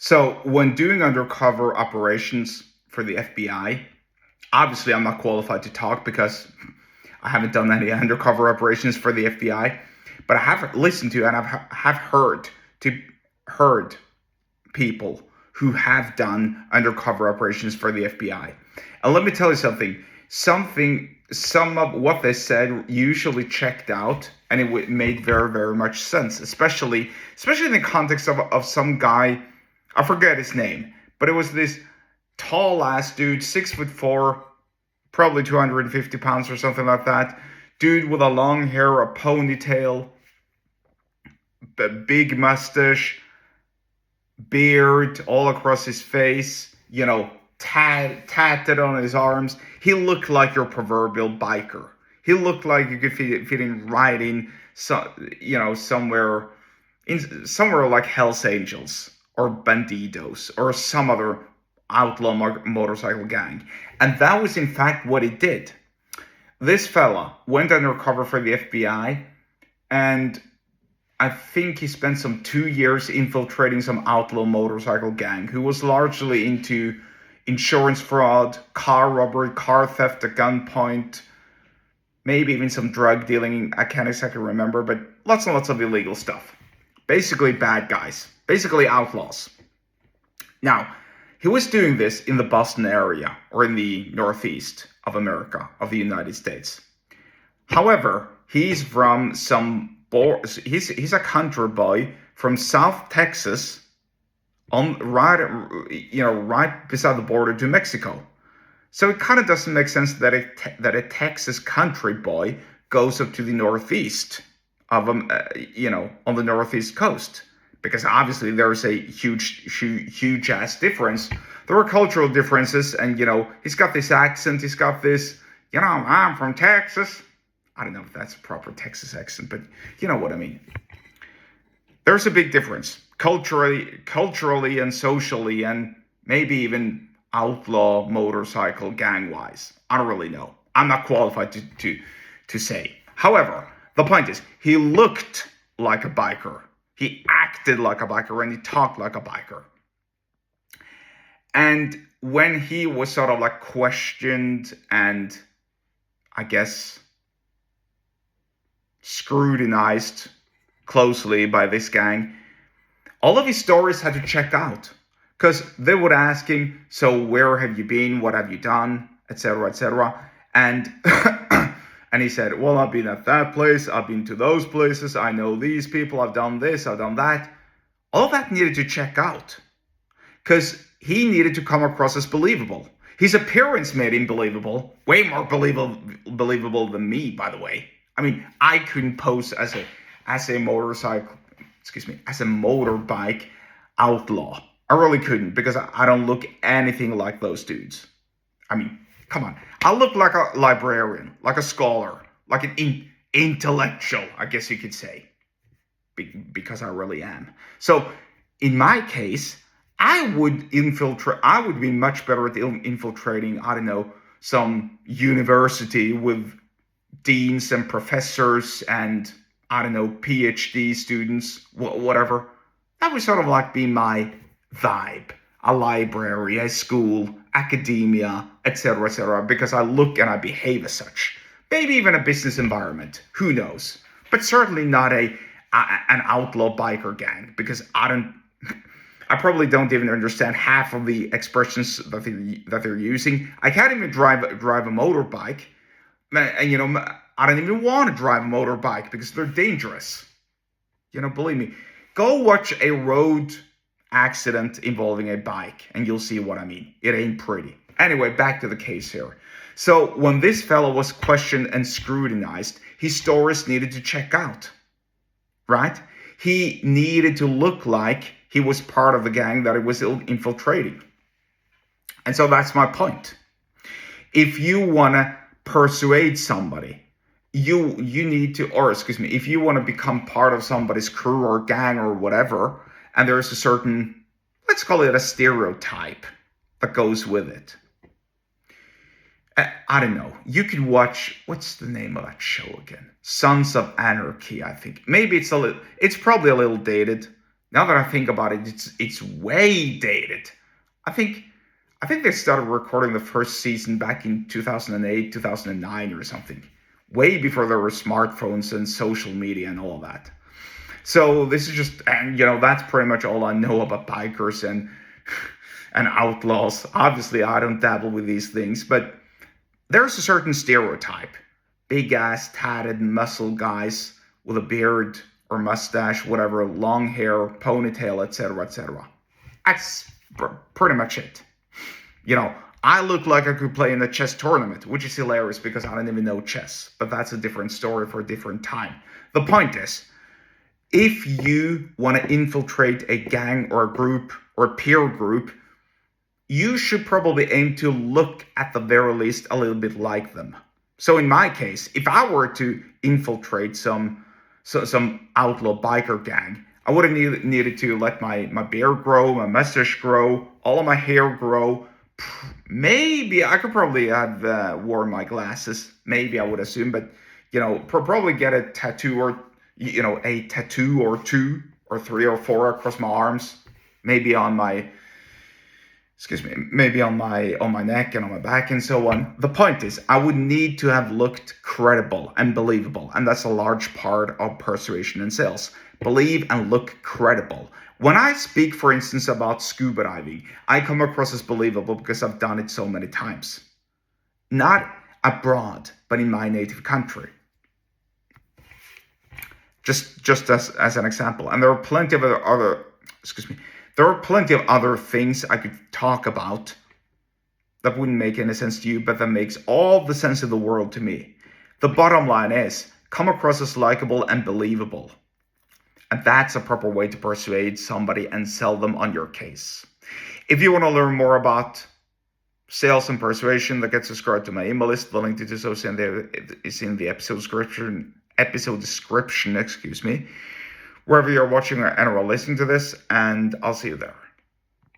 So when doing undercover operations for the FBI, obviously I'm not qualified to talk because I haven't done any undercover operations for the FBI, but I have listened to and have heard people who have done undercover operations for the FBI. And let me tell you something. Some of what they said usually checked out, and it made very, very much sense, especially in the context of some guy. I forget his name, but it was this tall ass dude, 6'4", probably 250 pounds or something like that. Dude with a long hair, a ponytail, a big mustache, beard all across his face, tatted on his arms. He looked like your proverbial biker. He looked like you could fit in right in, somewhere like Hell's Angels or Bandidos or some other outlaw motorcycle gang. And that was in fact what he did. This fella went undercover for the FBI, and I think he spent some 2 years infiltrating some outlaw motorcycle gang who was largely into insurance fraud, car robbery, car theft at gunpoint, maybe even some drug dealing. I can't exactly remember, but lots and lots of illegal stuff. Basically bad guys, basically outlaws. Now, he was doing this in the Boston area or in the Northeast of America, of the United States. However, he's from he's a country boy from South Texas, right beside the border to Mexico. So it kind of doesn't make sense that a Texas country boy goes up to the Northeast of on the Northeast coast, because obviously there's a huge ass difference. There are cultural differences, and he's got this accent. He's got this, I'm from Texas. I don't know if that's a proper Texas accent, but you know what I mean. There's a big difference culturally and socially, and maybe even outlaw motorcycle gang wise. I don't really know. I'm not qualified to say. However, the point is, he looked like a biker. He acted like a biker, and he talked like a biker. And when he was sort of like questioned and, I guess, scrutinized closely by this gang, all of his stories had to check out, because they would ask him, so where have you been, what have you done, etc., and and he said, well, I've been at that place, I've been to those places, I know these people, I've done this, I've done that. All that needed to check out, because he needed to come across as believable. His appearance made him believable, way more believable than me, by the way. I mean, I couldn't pose as a motorbike outlaw. I really couldn't, because I don't look anything like those dudes. I mean, come on. I look like a librarian, like a scholar, like an intellectual, I guess you could say, because I really am. So in my case, I would be much better at infiltrating, I don't know, some university with deans and professors and, I don't know, PhD students, whatever. That would sort of like be my vibe. A library, a school, academia, etc., because I look and I behave as such. Maybe even a business environment, who knows? But certainly not an outlaw biker gang, because I probably don't even understand half of the expressions that they're using. I can't even drive a motorbike. And, I don't even want to drive a motorbike because they're dangerous. Believe me. Go watch a road accident involving a bike, and you'll see what I mean. It ain't pretty. Anyway, back to the case here. So when this fellow was questioned and scrutinized, his stories needed to check out, right? He needed to look like he was part of the gang that he was infiltrating. And so that's my point. If you want to persuade somebody, you need to, if you want to become part of somebody's crew or gang or whatever, and there's a certain, let's call it a stereotype that goes with it. I don't know. You could watch, what's the name of that show again? Sons of Anarchy, I think. Maybe it's probably a little dated. Now that I think about it, it's way dated. I think I think they started recording the first season back in 2008, 2009 or something. Way before there were smartphones and social media and all of that. So this is just, and that's pretty much all I know about bikers and outlaws. Obviously, I don't dabble with these things, but there's a certain stereotype: big ass, tatted, muscle guys with a beard or mustache, whatever, long hair, ponytail, etc., etc. That's pretty much it. I look like I could play in a chess tournament, which is hilarious because I don't even know chess. But that's a different story for a different time. The point is, if you want to infiltrate a gang or a group or a peer group, you should probably aim to look at the very least a little bit like them. So in my case, if I were to infiltrate some outlaw biker gang, I would have needed to let my beard grow, my mustache grow, all of my hair grow. Maybe I could probably have worn my glasses. Maybe I would assume, but probably get a tattoo or a tattoo or two or three or four across my arms, maybe on my maybe on my neck and on my back and so on. The point is, I would need to have looked credible and believable, and that's a large part of persuasion and sales. Believe and look credible. When I speak, for instance, about scuba diving, I come across as believable because I've done it so many times. Not abroad, but in my native country. Just as an example. And there are plenty of there are plenty of other things I could talk about that wouldn't make any sense to you, but that makes all the sense in the world to me. The bottom line is, come across as likable and believable. And that's a proper way to persuade somebody and sell them on your case. If you want to learn more about sales and persuasion, get subscribed to my email list. The link to do so is in the episode description, wherever you're watching and or listening to this, and I'll see you there.